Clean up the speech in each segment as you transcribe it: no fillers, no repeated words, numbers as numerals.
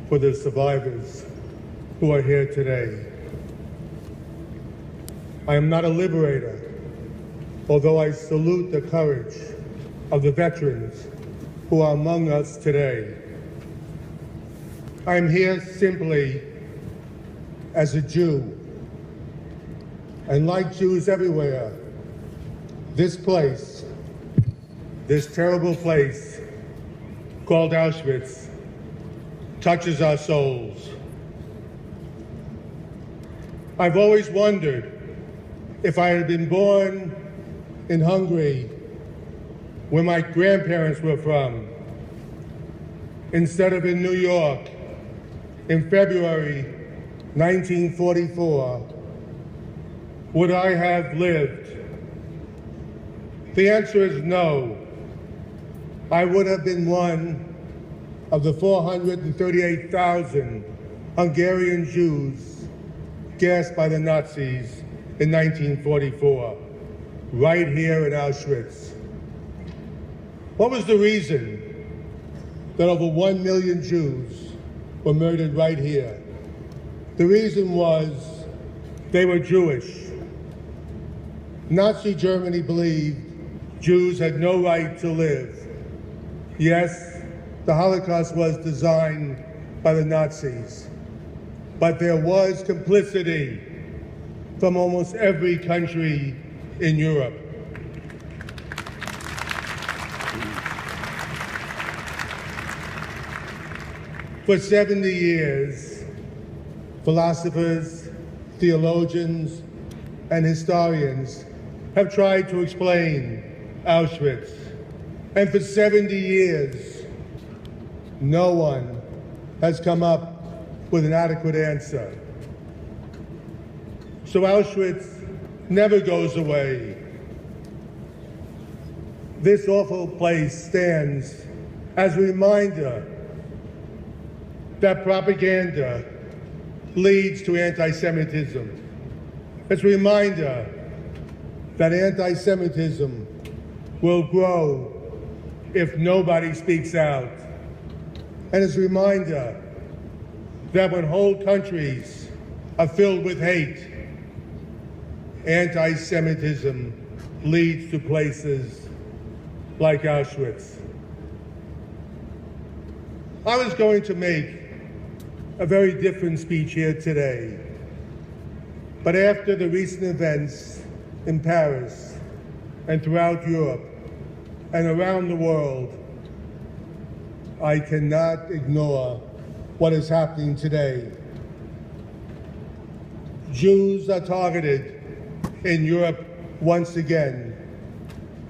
for the survivors who are here today. I am not a liberator, although I salute the courage of the veterans who are among us today. I am here simply as a Jew, and like Jews everywhere, this place, this terrible place called Auschwitz, touches our souls. I've always wondered if I had been born in Hungary, where my grandparents were from, instead of in New York in February 1944, would I have lived? The answer is no. I would have been one of the 438,000 Hungarian Jews gassed by the Nazis in 1944, right here in Auschwitz. What was the reason that over 1 million Jews were murdered right here? The reason was they were Jewish. Nazi Germany believed Jews had no right to live. Yes, the Holocaust was designed by the Nazis, but there was complicity from almost every country in Europe. For 70 years, philosophers, theologians, and historians have tried to explain Auschwitz. And for 70 years, no one has come up with an adequate answer. So Auschwitz never goes away. This awful place stands as a reminder that propaganda leads to anti-Semitism. It's a reminder that anti-Semitism will grow if nobody speaks out. And it's a reminder that when whole countries are filled with hate, anti-Semitism leads to places like Auschwitz. I was going to make a very different speech here today, but after the recent events in Paris and throughout Europe and around the world, I cannot ignore what is happening today. Jews are targeted in Europe once again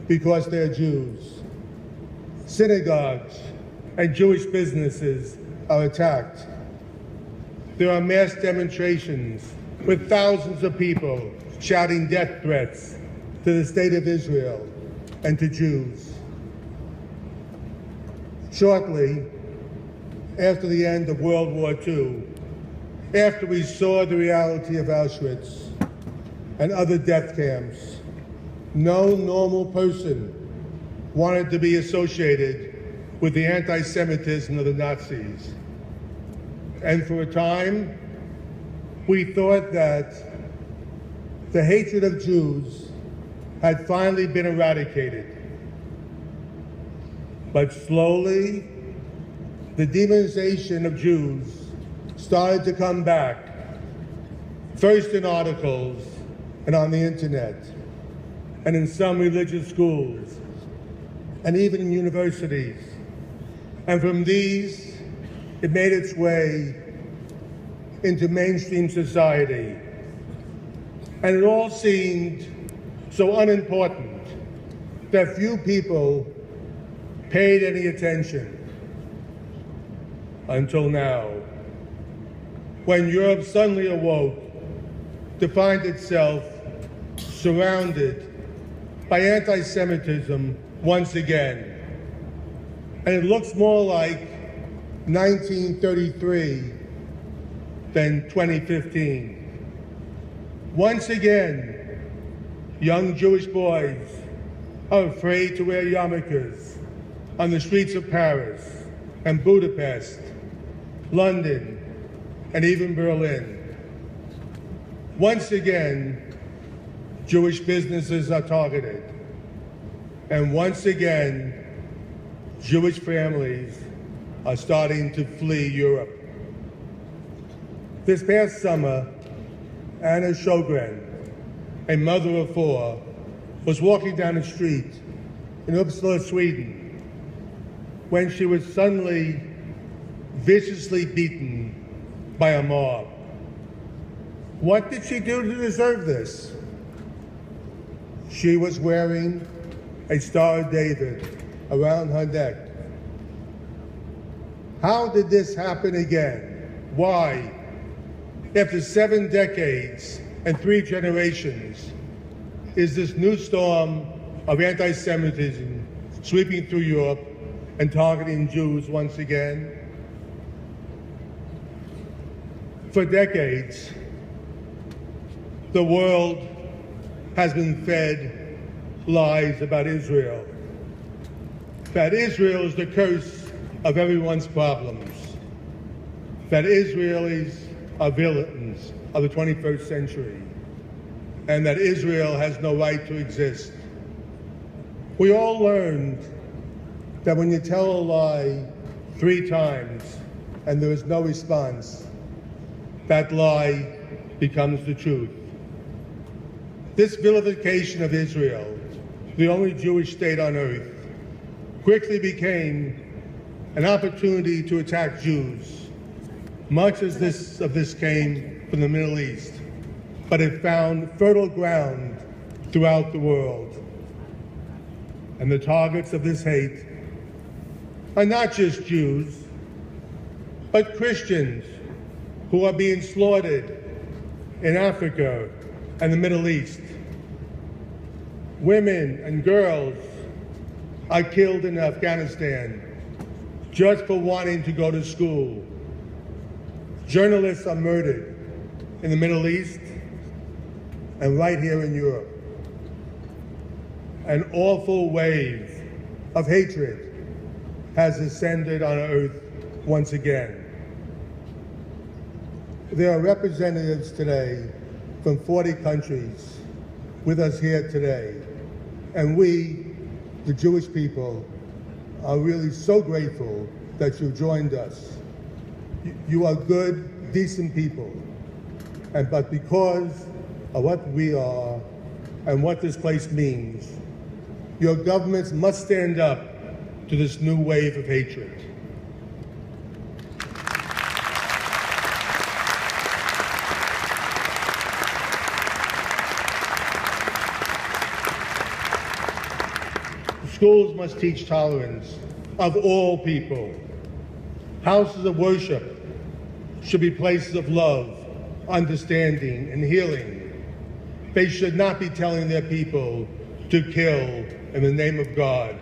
because they're Jews. Synagogues and Jewish businesses are attacked. There are mass demonstrations with thousands of people shouting death threats to the state of Israel and to Jews. Shortly after the end of World War II, after we saw the reality of Auschwitz and other death camps, no normal person wanted to be associated with the anti-Semitism of the Nazis. And for a time, we thought that the hatred of Jews had finally been eradicated. But slowly, the demonization of Jews started to come back, first in articles and on the internet, and in some religious schools, and even in universities. And from these, it made its way into mainstream society. And it all seemed so unimportant that few people paid any attention until now, when Europe suddenly awoke to find itself surrounded by anti-Semitism once again. And it looks more like 1933 than 2015. Once again, young Jewish boys are afraid to wear yarmulkes on the streets of Paris and Budapest London, and even Berlin. Once again, Jewish businesses are targeted. And once again, Jewish families are starting to flee Europe. This past summer, Anna Sjögren, a mother of 4, was walking down the street in Uppsala, Sweden, when she was suddenly viciously beaten by a mob. What did she do to deserve this? She was wearing a Star of David around her neck. How did this happen again? Why? After 7 decades and 3 generations, is this new storm of anti-Semitism sweeping through Europe and targeting Jews once again? For decades, the world has been fed lies about Israel. That Israel is the curse of everyone's problems. That Israelis are villains of the 21st century. And that Israel has no right to exist. We all learned that when you tell a lie 3 times and there is no response, that lie becomes the truth. This vilification of Israel, the only Jewish state on earth, quickly became an opportunity to attack Jews, much as this came from the Middle East, but it found fertile ground throughout the world. And the targets of this hate are not just Jews, but Christians who are being slaughtered in Africa and the Middle East. Women and girls are killed in Afghanistan just for wanting to go to school. Journalists are murdered in the Middle East and right here in Europe. An awful wave of hatred has ascended on earth once again. There are representatives today from 40 countries with us here today. And we, the Jewish people, are really so grateful that you've joined us. You are good, decent people. But because of what we are and what this place means, your governments must stand up to this new wave of hatred. Schools must teach tolerance of all people. Houses of worship should be places of love, understanding, and healing. They should not be telling their people to kill in the name of God.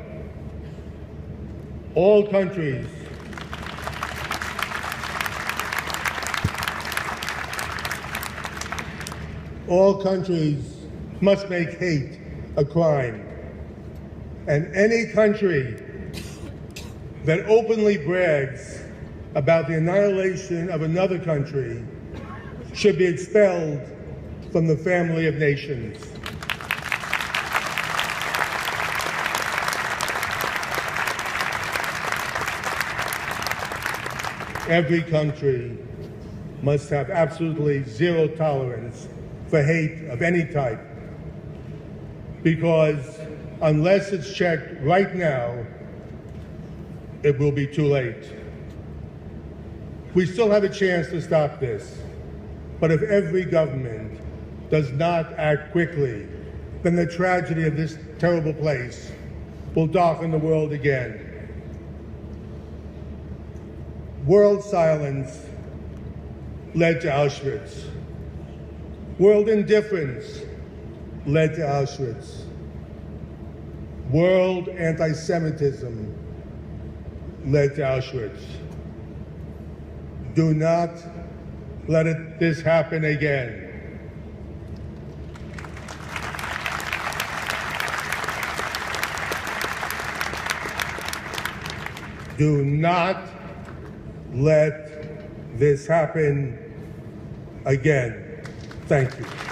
All countries must make hate a crime. And any country that openly brags about the annihilation of another country should be expelled from the family of nations. Every country must have absolutely zero tolerance for hate of any type, because unless it's checked right now, it will be too late. We still have a chance to stop this, but if every government does not act quickly, then the tragedy of this terrible place will darken the world again. World silence led to Auschwitz. World indifference led to Auschwitz. World anti-Semitism led to Auschwitz. Do not let this happen again. Do not let this happen again. Thank you.